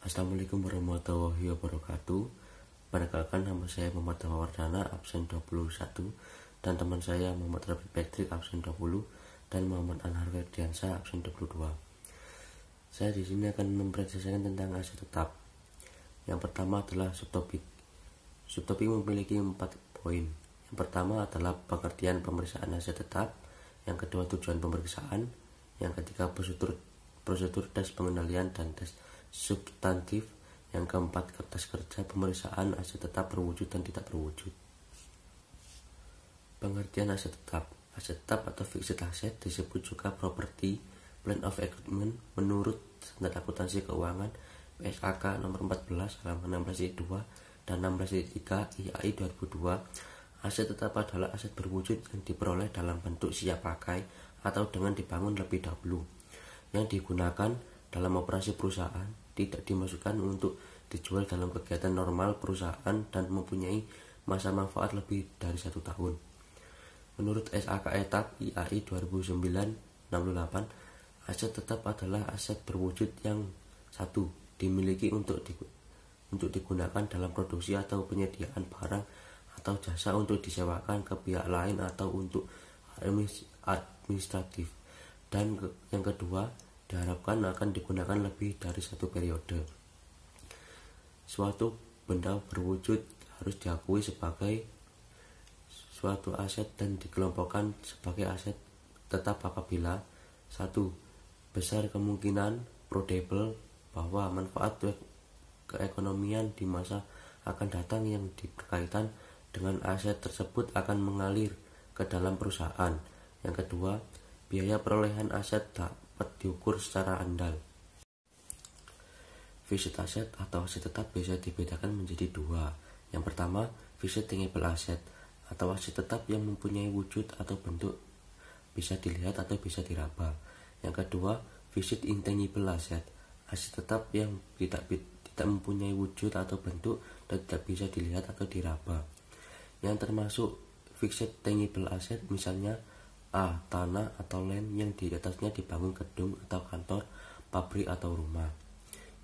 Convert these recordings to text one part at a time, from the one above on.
Assalamualaikum warahmatullahi wabarakatuh. Perkenalkan, nama saya Muhammad Wardana, absen 21, dan teman saya Muhammad Rafi Patrick, absen 20, dan Muhammad Anhar Ferdiansyah, absen 22. Saya di sini akan mempresentasikan tentang aset tetap. Yang pertama adalah subtopik. Subtopik memiliki 4 poin. Yang pertama adalah pengertian pemeriksaan aset tetap. Yang kedua, tujuan pemeriksaan. Yang ketiga, prosedur tes pengendalian dan tes substantif. Yang keempat, kertas kerja pemeriksaan aset tetap berwujud dan tidak berwujud. Pengertian aset tetap. Aset tetap atau fixed asset disebut juga property plan of agreement menurut standar akuntansi keuangan PSAK nomor 14 halaman 16I2 dan 16I3 IAI 2002. Aset tetap adalah aset berwujud yang diperoleh dalam bentuk siap pakai atau dengan dibangun lebih dahulu, yang digunakan dalam operasi perusahaan, tidak dimasukkan untuk dijual dalam kegiatan normal perusahaan, dan mempunyai masa manfaat lebih dari 1 tahun. Menurut SAK Etap IAI 2009-68, aset tetap adalah aset berwujud yang satu, dimiliki untuk digunakan dalam produksi atau penyediaan barang atau jasa untuk disewakan ke pihak lain atau untuk administratif, dan yang kedua, diharapkan akan digunakan lebih dari 1 periode. Suatu benda berwujud harus diakui sebagai suatu aset dan dikelompokkan sebagai aset tetap apabila 1. Besar kemungkinan probable bahwa manfaat keekonomian di masa akan datang yang berkaitan dengan aset tersebut akan mengalir ke dalam perusahaan. Yang kedua, biaya perolehan aset dapat diukur secara andal. Fixed asset atau aset tetap bisa dibedakan menjadi 2. Yang pertama, fixed tangible asset atau aset tetap yang mempunyai wujud atau bentuk bisa dilihat atau bisa diraba. Yang kedua, fixed intangible asset, aset tetap yang tidak mempunyai wujud atau bentuk dan tidak bisa dilihat atau diraba. Yang termasuk fixed tangible asset misalnya A. Tanah atau land yang di atasnya dibangun gedung atau kantor, pabrik atau rumah.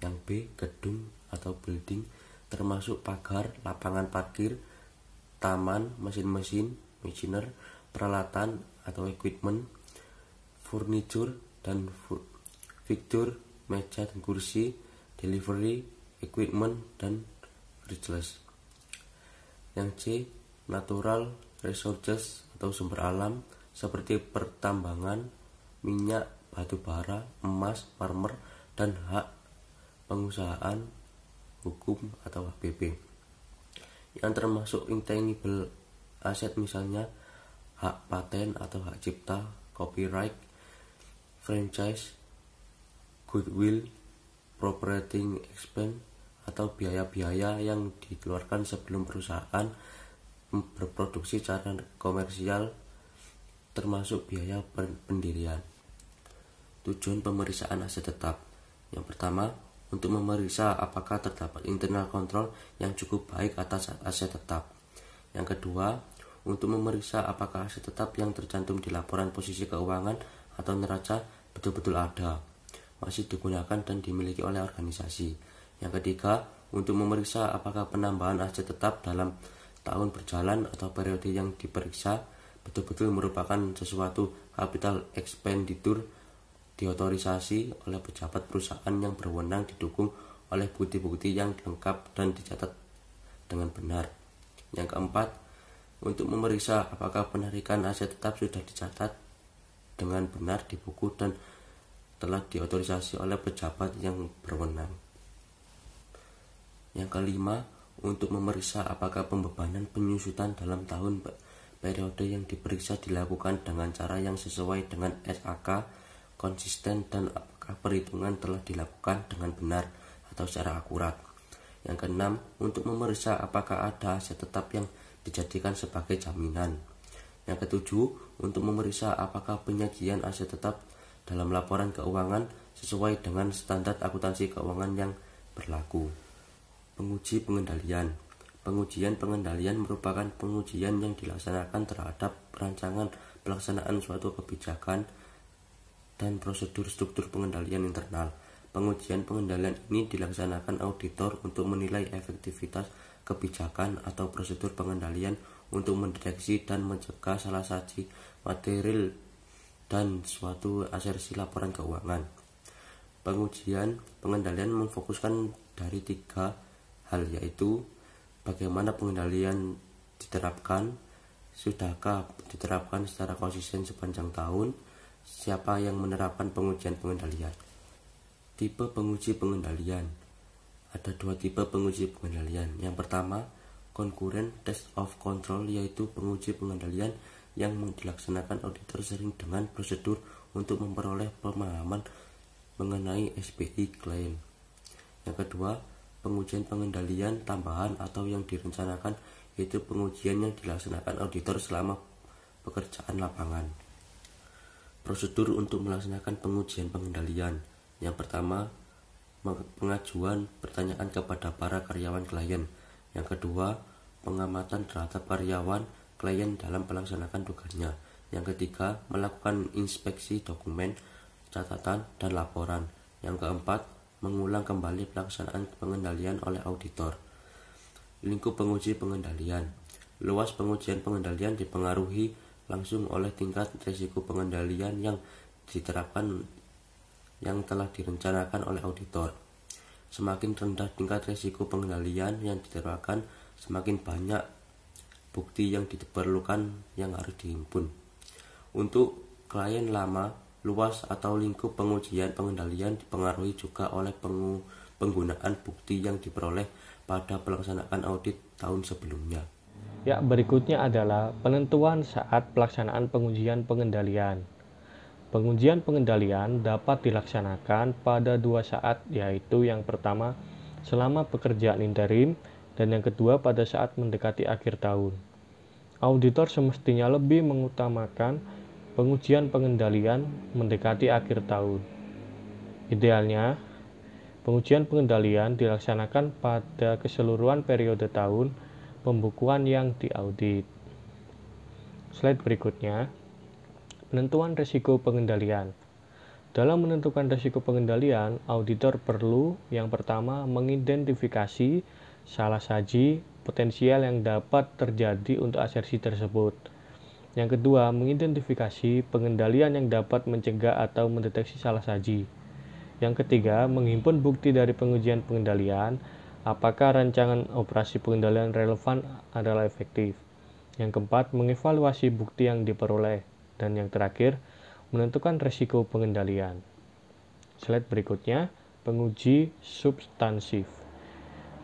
Yang B. Gedung atau building termasuk pagar, lapangan parkir, taman, mesin-mesin, machinery, peralatan atau equipment, furniture dan fixture, meja dan kursi, delivery, equipment, dan fridges. Yang C. Natural resources atau sumber alam seperti pertambangan, minyak, batu bara, emas, marmer, dan hak pengusahaan, hukum atau HPP. Yang termasuk intangible asset misalnya hak paten atau hak cipta, copyright, franchise, goodwill, operating expense atau biaya-biaya yang dikeluarkan sebelum perusahaan berproduksi secara komersial, termasuk biaya pendirian. Tujuan pemeriksaan aset tetap. Yang pertama, untuk memeriksa apakah terdapat internal control yang cukup baik atas aset tetap. Yang kedua, untuk memeriksa apakah aset tetap yang tercantum di laporan posisi keuangan atau neraca betul-betul ada, masih digunakan dan dimiliki oleh organisasi. Yang ketiga, untuk memeriksa apakah penambahan aset tetap dalam tahun berjalan atau periode yang diperiksa betul-betul merupakan sesuatu capital expenditure diotorisasi oleh pejabat perusahaan yang berwenang, didukung oleh bukti-bukti yang lengkap dan dicatat dengan benar. Yang keempat, untuk memeriksa apakah penarikan aset tetap sudah dicatat dengan benar di buku dan telah diotorisasi oleh pejabat yang berwenang. Yang kelima, untuk memeriksa apakah pembebanan penyusutan dalam tahun periode yang diperiksa dilakukan dengan cara yang sesuai dengan SAK, konsisten, dan apakah perhitungan telah dilakukan dengan benar atau secara akurat. Yang keenam, untuk memeriksa apakah ada aset tetap yang dijadikan sebagai jaminan. Yang ketujuh, untuk memeriksa apakah penyajian aset tetap dalam laporan keuangan sesuai dengan standar akuntansi keuangan yang berlaku. Penguji pengendalian. Pengujian pengendalian merupakan pengujian yang dilaksanakan terhadap rancangan pelaksanaan suatu kebijakan dan prosedur struktur pengendalian internal. Pengujian pengendalian ini dilaksanakan auditor untuk menilai efektivitas kebijakan atau prosedur pengendalian untuk mendeteksi dan mencegah salah satu material dan suatu asersi laporan keuangan. Pengujian pengendalian memfokuskan dari 3 hal, yaitu bagaimana pengendalian diterapkan, sudahkah diterapkan secara konsisten sepanjang tahun, siapa yang menerapkan pengujian pengendalian. Tipe penguji pengendalian. Ada 2 tipe penguji pengendalian. Yang pertama, concurrent test of control, yaitu penguji pengendalian yang dilaksanakan auditor sering dengan prosedur untuk memperoleh pemahaman mengenai SPI klaim. Yang kedua, pengujian pengendalian tambahan atau yang direncanakan, yaitu pengujian yang dilaksanakan auditor selama pekerjaan lapangan. Prosedur untuk melaksanakan pengujian pengendalian. Yang pertama, pengajuan pertanyaan kepada para karyawan klien. Yang kedua, pengamatan terhadap karyawan klien dalam melaksanakan tugasnya. Yang ketiga, melakukan inspeksi dokumen, catatan, dan laporan. Yang keempat, mengulang kembali pelaksanaan pengendalian oleh auditor. Lingkup penguji pengendalian. Luas pengujian pengendalian dipengaruhi langsung oleh tingkat risiko pengendalian yang diterapkan yang telah direncanakan oleh auditor. Semakin rendah tingkat risiko pengendalian yang diterapkan, semakin banyak bukti yang diperlukan yang harus dihimpun. Untuk klien lama, luas atau lingkup pengujian pengendalian dipengaruhi juga oleh penggunaan bukti yang diperoleh pada pelaksanaan audit tahun sebelumnya. Ya, berikutnya adalah penentuan saat pelaksanaan pengujian pengendalian. Pengujian pengendalian dapat dilaksanakan pada 2 saat, yaitu yang pertama selama pekerjaan interim dan yang kedua pada saat mendekati akhir tahun. Auditor semestinya lebih mengutamakan pengujian pengendalian mendekati akhir tahun. Idealnya, pengujian pengendalian dilaksanakan pada keseluruhan periode tahun pembukuan yang diaudit. Slide berikutnya. Penentuan risiko pengendalian. Dalam menentukan risiko pengendalian, auditor perlu yang pertama mengidentifikasi salah saji potensial yang dapat terjadi untuk asersi tersebut. Yang kedua, mengidentifikasi pengendalian yang dapat mencegah atau mendeteksi salah saji. Yang ketiga, menghimpun bukti dari pengujian pengendalian, apakah rancangan operasi pengendalian relevan adalah efektif. Yang keempat, mengevaluasi bukti yang diperoleh. Dan yang terakhir, menentukan risiko pengendalian. Slide berikutnya, penguji substansif.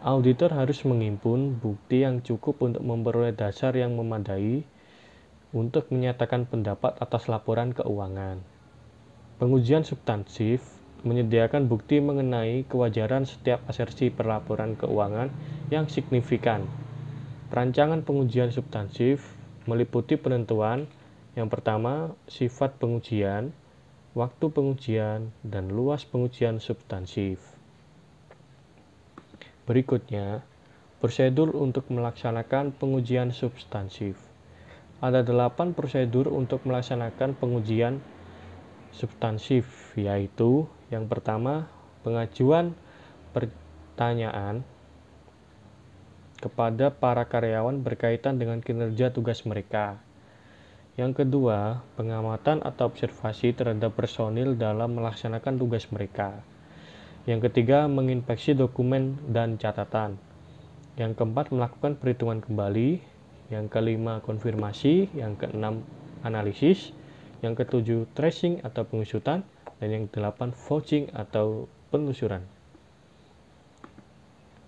Auditor harus menghimpun bukti yang cukup untuk memperoleh dasar yang memadai untuk menyatakan pendapat atas laporan keuangan. Pengujian substansif menyediakan bukti mengenai kewajaran setiap asersi perlaporan keuangan yang signifikan. Perancangan pengujian substansif meliputi penentuan yang pertama, sifat pengujian, waktu pengujian, dan luas pengujian substansif. Berikutnya, prosedur untuk melaksanakan pengujian substansif. Ada 8 prosedur untuk melaksanakan pengujian substansif, yaitu yang pertama, pengajuan pertanyaan kepada para karyawan berkaitan dengan kinerja tugas mereka. Yang kedua, pengamatan atau observasi terhadap personil dalam melaksanakan tugas mereka. Yang ketiga, menginspeksi dokumen dan catatan. Yang keempat, melakukan perhitungan kembali. Yang kelima, konfirmasi. Yang keenam, analisis. Yang ketujuh, tracing atau pengusutan. Dan yang kedelapan, vouching atau penelusuran.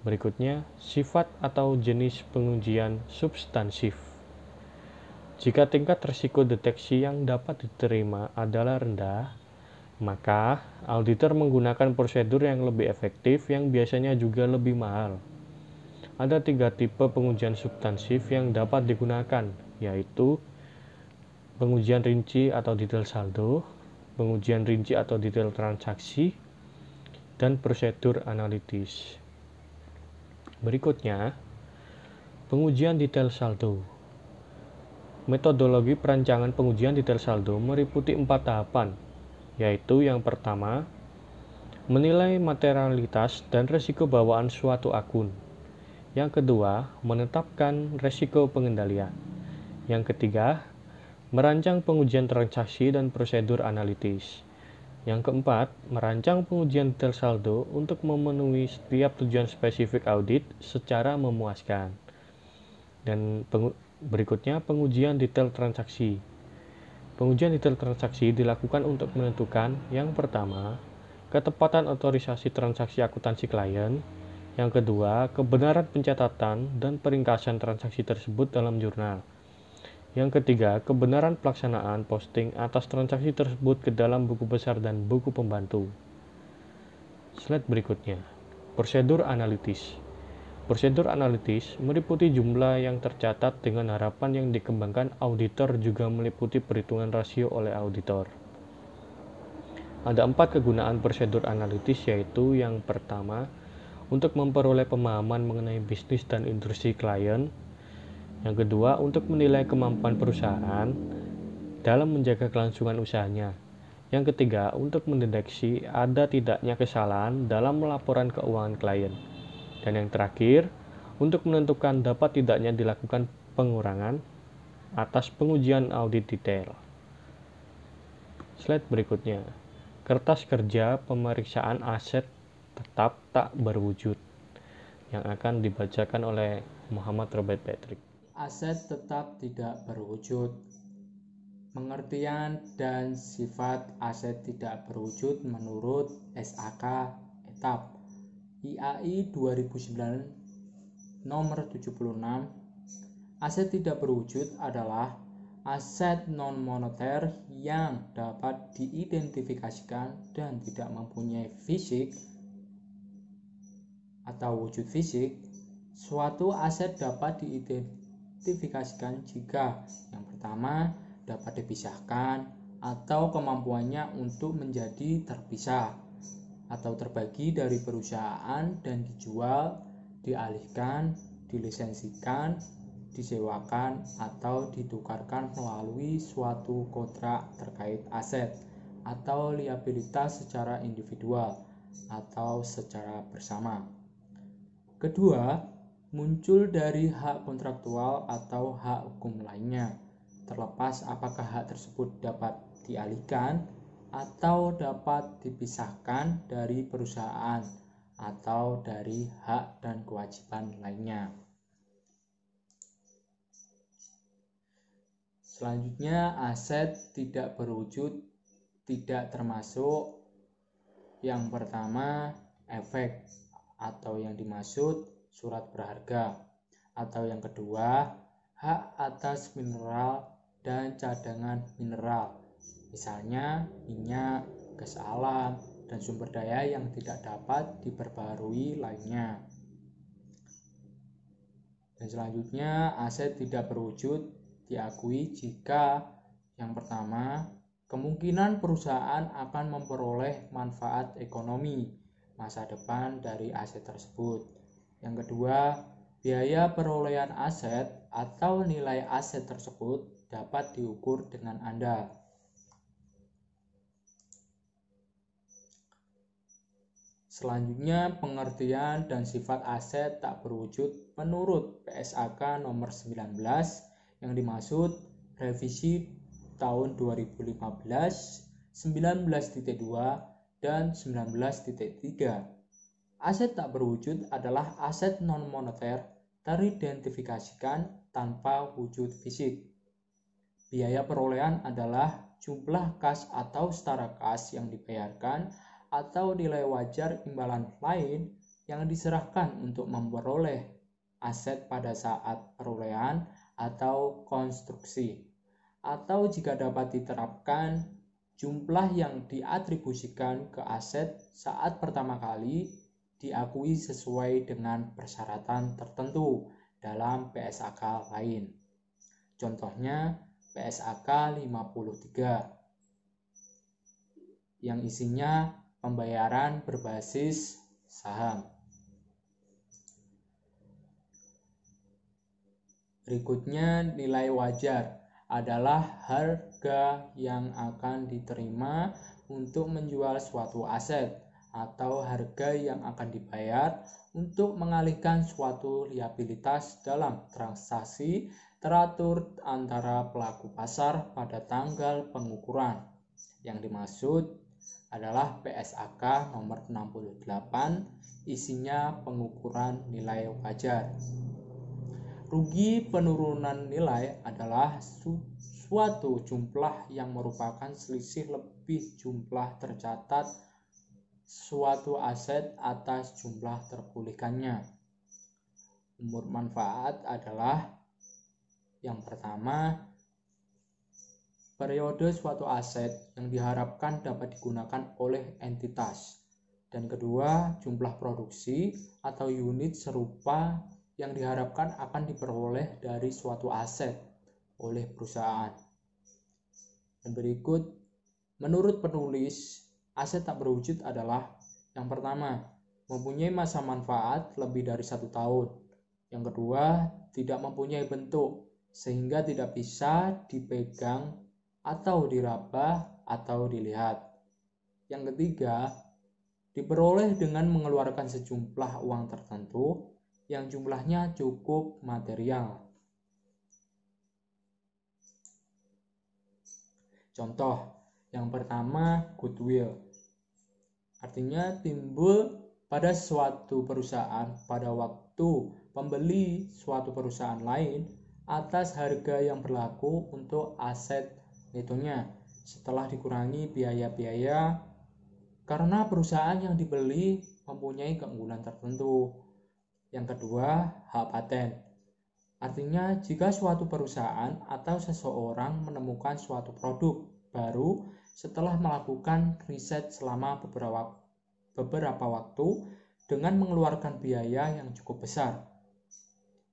Berikutnya, sifat atau jenis pengujian substansif. Jika tingkat risiko deteksi yang dapat diterima adalah rendah, maka auditor menggunakan prosedur yang lebih efektif yang biasanya juga lebih mahal. Ada 3 tipe pengujian substansif yang dapat digunakan, yaitu pengujian rinci atau detail saldo, pengujian rinci atau detail transaksi, dan prosedur analitis. Berikutnya, pengujian detail saldo. Metodologi perancangan pengujian detail saldo meliputi 4 tahapan, yaitu yang pertama, menilai materialitas dan risiko bawaan suatu akun. Yang kedua, menetapkan risiko pengendalian. Yang ketiga, merancang pengujian transaksi dan prosedur analitis. Yang keempat, merancang pengujian detail saldo untuk memenuhi setiap tujuan spesifik audit secara memuaskan. Dan berikutnya, pengujian detail transaksi. Pengujian detail transaksi dilakukan untuk menentukan yang pertama, ketepatan otorisasi transaksi akuntansi klien. Yang kedua, kebenaran pencatatan dan peringkasan transaksi tersebut dalam jurnal. Yang ketiga, kebenaran pelaksanaan posting atas transaksi tersebut ke dalam buku besar dan buku pembantu. Slide berikutnya, prosedur analitis. Prosedur analitis meliputi jumlah yang tercatat dengan harapan yang dikembangkan auditor, juga meliputi perhitungan rasio oleh auditor. Ada 4 kegunaan prosedur analitis, yaitu yang pertama, untuk memperoleh pemahaman mengenai bisnis dan industri klien. Yang kedua, untuk menilai kemampuan perusahaan dalam menjaga kelangsungan usahanya. Yang ketiga, untuk mendeteksi ada tidaknya kesalahan dalam laporan keuangan klien. Dan yang terakhir, untuk menentukan dapat tidaknya dilakukan pengurangan atas pengujian audit detail. Slide berikutnya, kertas kerja pemeriksaan aset tetap tak berwujud, yang akan dibacakan oleh Muhammad Robert Patrick. Aset tetap tidak berwujud. Pengertian dan sifat aset tidak berwujud menurut SAK Etap IAI 2009 nomor 76. Aset tidak berwujud adalah aset non-moneter yang dapat diidentifikasikan dan tidak mempunyai fisik atau wujud fisik. Suatu aset dapat diidentifikasikan jika yang pertama dapat dipisahkan atau kemampuannya untuk menjadi terpisah atau terbagi dari perusahaan dan dijual, dialihkan, dilisensikan, disewakan, atau ditukarkan melalui suatu kontrak terkait aset atau liabilitas secara individual atau secara bersama. Kedua, muncul dari hak kontraktual atau hak hukum lainnya, terlepas apakah hak tersebut dapat dialihkan atau dapat dipisahkan dari perusahaan atau dari hak dan kewajiban lainnya. Selanjutnya, aset tidak berwujud tidak termasuk yang pertama, efek atau yang dimaksud surat berharga, atau yang kedua, hak atas mineral dan cadangan mineral, misalnya minyak, gas alam, dan sumber daya yang tidak dapat diperbarui lainnya. Dan selanjutnya, aset tidak berwujud diakui jika yang pertama, kemungkinan perusahaan akan memperoleh manfaat ekonomi masa depan dari aset tersebut. Yang kedua, biaya perolehan aset atau nilai aset tersebut dapat diukur dengan andal. Selanjutnya, pengertian dan sifat aset tak berwujud menurut PSAK nomor 19 yang dimaksud revisi tahun 2015, 19.2 dan 19.3. Aset tak berwujud adalah aset non-moneter teridentifikasikan tanpa wujud fisik. Biaya perolehan adalah jumlah kas atau setara kas yang dibayarkan atau nilai wajar imbalan lain yang diserahkan untuk memperoleh aset pada saat perolehan atau konstruksi, atau jika dapat diterapkan, jumlah yang diatribusikan ke aset saat pertama kali diakui sesuai dengan persyaratan tertentu dalam PSAK lain. Contohnya PSAK 53 yang isinya pembayaran berbasis saham. Berikutnya, nilai wajar adalah harga yang akan diterima untuk menjual suatu aset atau harga yang akan dibayar untuk mengalihkan suatu liabilitas dalam transaksi teratur antara pelaku pasar pada tanggal pengukuran. Yang dimaksud adalah PSAK nomor 68, isinya pengukuran nilai wajar. Rugi penurunan nilai adalah suatu jumlah yang merupakan selisih lebih jumlah tercatat suatu aset atas jumlah terpulihkannya. Umur manfaat adalah yang pertama, periode suatu aset yang diharapkan dapat digunakan oleh entitas. Dan kedua, jumlah produksi atau unit serupa yang diharapkan akan diperoleh dari suatu aset oleh perusahaan. Dan berikut, menurut penulis, aset tak berwujud adalah yang pertama, mempunyai masa manfaat lebih dari 1 tahun. Yang kedua, tidak mempunyai bentuk sehingga tidak bisa dipegang atau diraba atau dilihat. Yang ketiga, diperoleh dengan mengeluarkan sejumlah uang tertentu yang jumlahnya cukup material. Contoh, yang pertama goodwill. Artinya timbul pada suatu perusahaan pada waktu pembeli suatu perusahaan lain atas harga yang berlaku untuk aset netonya setelah dikurangi biaya-biaya karena perusahaan yang dibeli mempunyai keunggulan tertentu. Yang kedua, hak paten. Artinya jika suatu perusahaan atau seseorang menemukan suatu produk baru setelah melakukan riset selama beberapa waktu dengan mengeluarkan biaya yang cukup besar.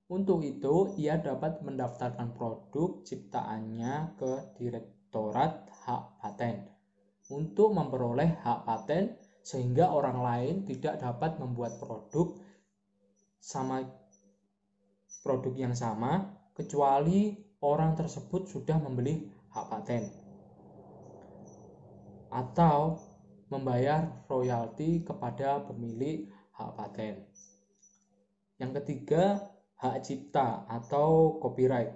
Untuk itu, ia dapat mendaftarkan produk ciptaannya ke Direktorat Hak Paten untuk memperoleh hak paten sehingga orang lain tidak dapat membuat produk yang sama kecuali orang tersebut sudah membeli hak paten atau membayar royalti kepada pemilik hak paten. Yang ketiga, hak cipta atau copyright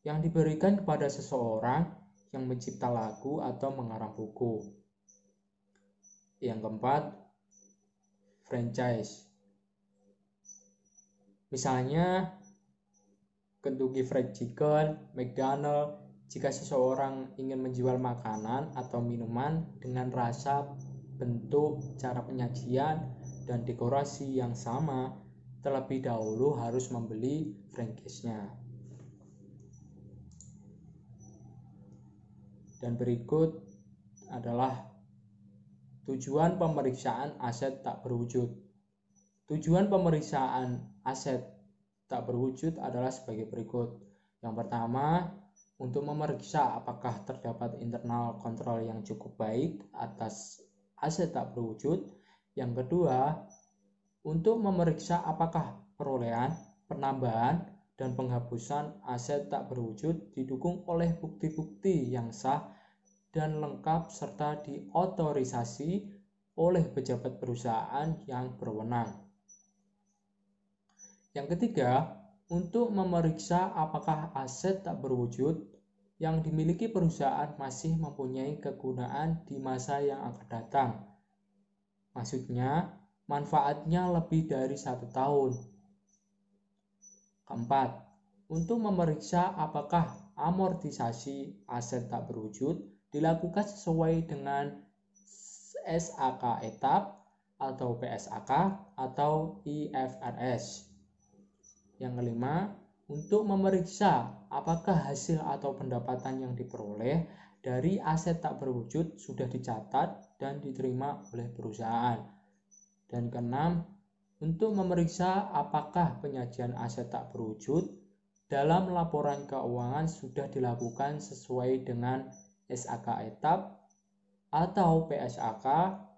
yang diberikan kepada seseorang yang mencipta lagu atau mengarang buku. Yang keempat, franchise. Misalnya Kentucky Fried Chicken, McDonald. Jika seseorang ingin menjual makanan atau minuman dengan rasa, bentuk, cara penyajian, dan dekorasi yang sama, terlebih dahulu harus membeli franchise-nya. Dan berikut adalah tujuan pemeriksaan aset tak berwujud. Tujuan pemeriksaan aset tak berwujud adalah sebagai berikut. Yang pertama, untuk memeriksa apakah terdapat internal kontrol yang cukup baik atas aset tak berwujud. Yang kedua, untuk memeriksa apakah perolehan, penambahan, dan penghapusan aset tak berwujud didukung oleh bukti-bukti yang sah dan lengkap serta diotorisasi oleh pejabat perusahaan yang berwenang. Yang ketiga, untuk memeriksa apakah aset tak berwujud yang dimiliki perusahaan masih mempunyai kegunaan di masa yang akan datang. Maksudnya, manfaatnya lebih dari 1 tahun. Keempat, untuk memeriksa apakah amortisasi aset tak berwujud dilakukan sesuai dengan SAK etap atau PSAK atau IFRS. Yang kelima, untuk memeriksa apakah hasil atau pendapatan yang diperoleh dari aset tak berwujud sudah dicatat dan diterima oleh perusahaan. Dan keenam, untuk memeriksa apakah penyajian aset tak berwujud dalam laporan keuangan sudah dilakukan sesuai dengan SAK etap atau PSAK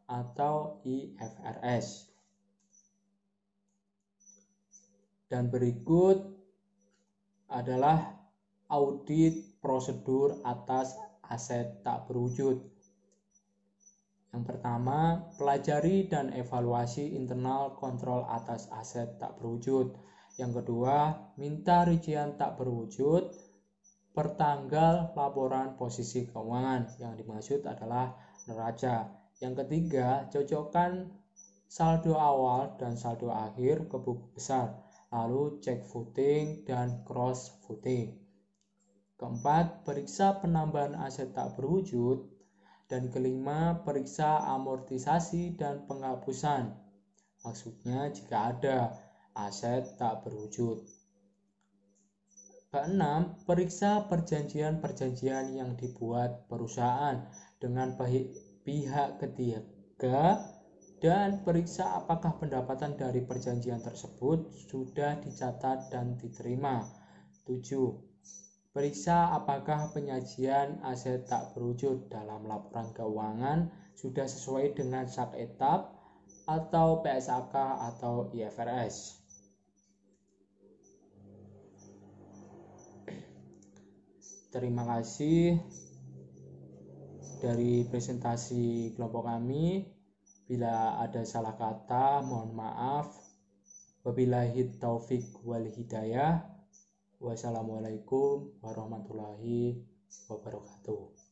atau IFRS. Dan berikut adalah audit prosedur atas aset tak berwujud. Yang pertama, pelajari dan evaluasi internal kontrol atas aset tak berwujud. Yang kedua, minta rincian tak berwujud pertanggal laporan posisi keuangan. Yang dimaksud adalah neraca. Yang ketiga, cocokkan saldo awal dan saldo akhir ke buku besar. Lalu cek footing dan cross footing. Keempat, periksa penambahan aset tak berwujud. Dan kelima, periksa amortisasi dan penghapusan. Maksudnya jika ada aset tak berwujud. Keenam, periksa perjanjian-perjanjian yang dibuat perusahaan dengan pihak ketiga dan periksa apakah pendapatan dari perjanjian tersebut sudah dicatat dan diterima. 7. Periksa apakah penyajian aset tak berwujud dalam laporan keuangan sudah sesuai dengan sak etap atau PSAK atau IFRS. Terima kasih dari presentasi kelompok kami. Bila ada salah kata, mohon maaf. Wabillahi taufik wal hidayah. Wassalamualaikum warahmatullahi wabarakatuh.